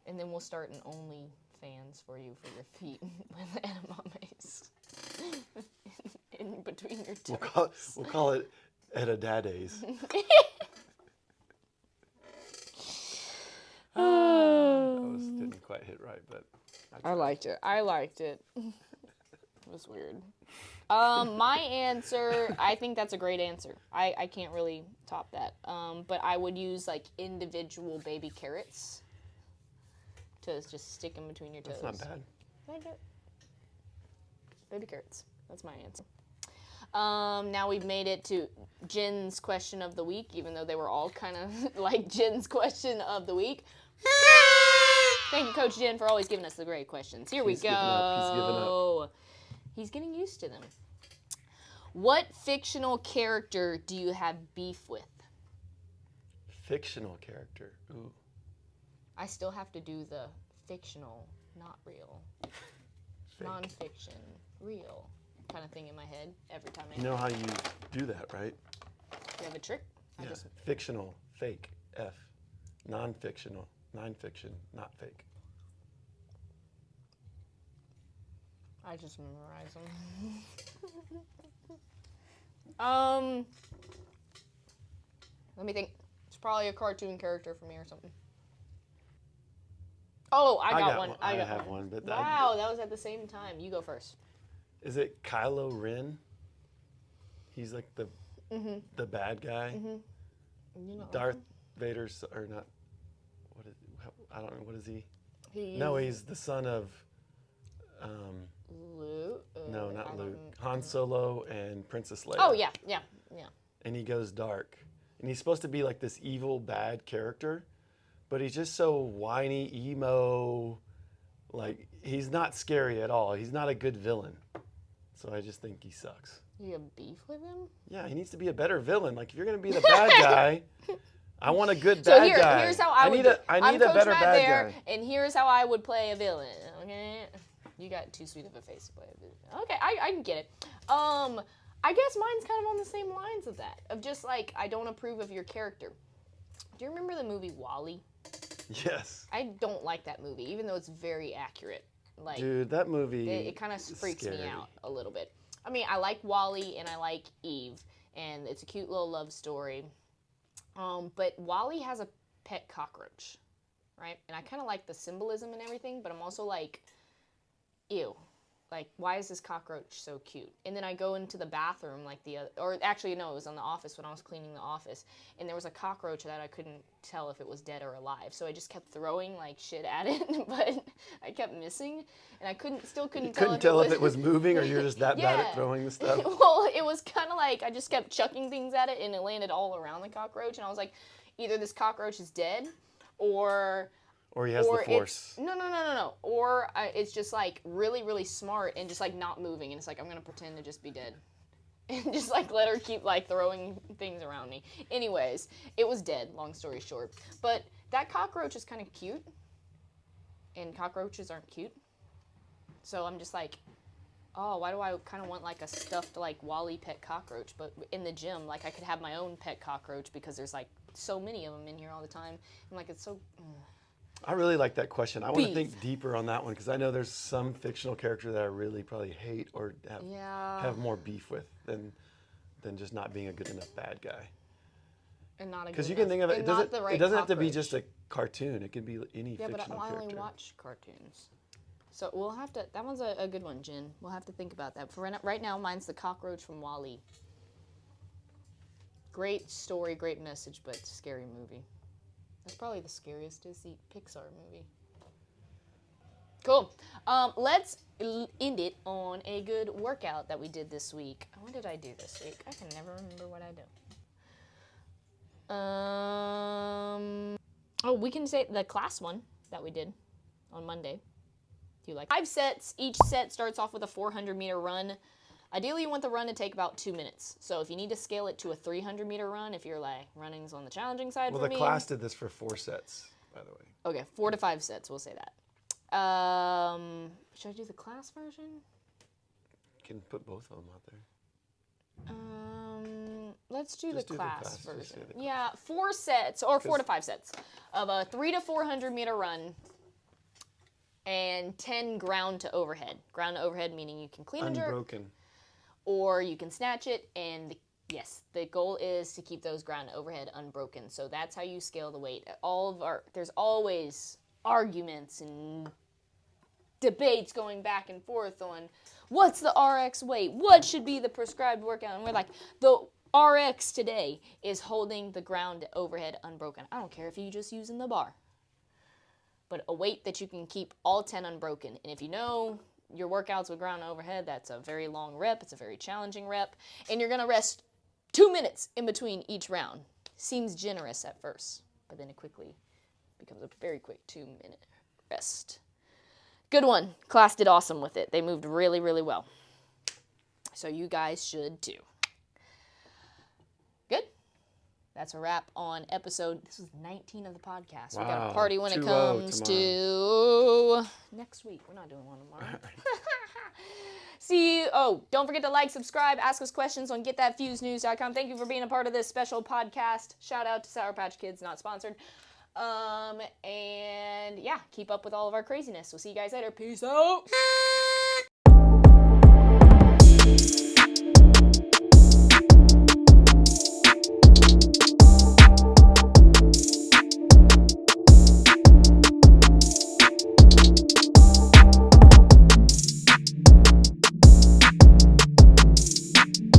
And then we'll start an OnlyFans for you for your feet with edamames in between your toes. We'll call it Edadades. That didn't quite hit right, but I liked it. It was weird. My answer, I think that's a great answer. I can't really top that. But I would use like individual baby carrots to just stick in between your toes. That's not bad. Like it. Baby carrots. That's my answer. Now we've made it to Jen's question of the week, even though they were all kind of like Jen's question of the week. Thank you, Coach Jen, for always giving us the great questions. Here we go. He's giving up. He's getting used to them. What fictional character do you have beef with? Fictional character. Ooh. I still have to do the fictional, not real. Fake. Non-fiction, real kind of thing in my head every time I You know how you do that, right? You have a trick? Yeah. Fictional, fake, F. Non-fictional, non-fiction, not fake. I just memorize them. Let me think. It's probably a cartoon character for me or something. Oh, I got one. I have one. But wow, that was at the same time. You go first. Is it Kylo Ren? He's like the bad guy. Mm-hmm. You know, Darth Vader's or not? What is? I don't know. What is he? He's the son of. Luke? No, not Luke. Han Solo and Princess Leia. Oh, yeah. And he goes dark. And he's supposed to be like this evil, bad character, but he's just so whiny, emo. Like, he's not scary at all. He's not a good villain. So I just think he sucks. You have beef with him? Yeah, he needs to be a better villain. Like, if you're going to be the bad guy, I want a good bad guy. Here's how I need a better bad guy. And here's how I would play a villain, okay? You got too sweet of a face to play a villain. Okay, I can get it. I guess mine's kind of on the same lines of that. Of just like, I don't approve of your character. Do you remember the movie WALL-E? Yes. I don't like that movie, even though it's very accurate. Like, dude, that movie it kind of freaks me out a little bit. I mean, I like WALL-E and I like Eve, and it's a cute little love story. But Wally has a pet cockroach, right? And I kind of like the symbolism and everything, but I'm also like, ew. Like, why is this cockroach so cute? And then I go into the bathroom, like or actually, no, it was in the office when I was cleaning the office, and there was a cockroach that I couldn't tell if it was dead or alive. So I just kept throwing, like, shit at it, but I kept missing, and I still couldn't tell. Couldn't tell if it was moving, or you're just that bad at Yeah. throwing the stuff? Well, it was kind of like I just kept chucking things at it, and it landed all around the cockroach, and I was like, either this cockroach is dead, or he has the force. No. Or it's just like really, really smart and just like not moving. And it's like, I'm going to pretend to just be dead. And just like let her keep like throwing things around me. Anyways, it was dead, long story short. But that cockroach is kind of cute. And cockroaches aren't cute. So I'm just like, oh, why do I kind of want like a stuffed like Wally pet cockroach? But in the gym, like I could have my own pet cockroach because there's like so many of them in here all the time. I'm like, it's so... I really like that question. I want to think deeper on that one because I know there's some fictional character that I really probably hate or have more beef with than just not being a good enough bad guy. And not a because you can think of it. It doesn't have to be cockroach. just a cartoon. It could be any fictional character. Yeah, but I only watch cartoons. So we'll have to. That one's a good one, Jen. We'll have to think about that. For right now, mine's the cockroach from Wall-E. Great story, great message, but scary movie. That's probably the scariest Disney Pixar movie. Cool. Let's end it on a good workout that we did this week. What did I do this week? I can never remember what I do. We can say the class one that we did on Monday. Do you like 5 sets? Each set starts off with a 400-meter run. Ideally, you want the run to take about 2 minutes. So if you need to scale it to a 300-meter run, if you're like running's on the challenging side for me. Well, the class did this for 4 sets, by the way. Okay, 4 to 5 sets, we'll say that. Should I do the class version? You can put both of them out there. Let's do the class version. The class. Yeah, 4 sets, or 4 to 5 sets of a 300 to 400-meter run and 10 ground to overhead. Ground to overhead meaning you can clean and jerk. Unbroken. Or you can snatch it, and yes, the goal is to keep those ground to overhead unbroken. So that's how you scale the weight. There's always arguments and debates going back and forth on what's the RX weight, what should be the prescribed workout, and we're like, the RX today is holding the ground to overhead unbroken. I don't care if you're just using the bar, but a weight that you can keep all 10 unbroken. And if you know your workouts with ground and overhead, that's a very long rep. It's a very challenging rep. And you're going to rest 2 minutes in between each round. Seems generous at first, but then it quickly becomes a very quick 2-minute rest. Good one. Class did awesome with it. They moved really, really well. So you guys should too. Good. That's a wrap on episode, this is 19 of the podcast. Wow, We got a party when it 2-0 comes tomorrow. to next week. We're not doing one tomorrow. See you. Oh, don't forget to like, subscribe, ask us questions on getthatfusenews.com. Thank you for being a part of this special podcast. Shout out to Sour Patch Kids, not sponsored. And yeah, keep up with all of our craziness. We'll see you guys later. Peace out.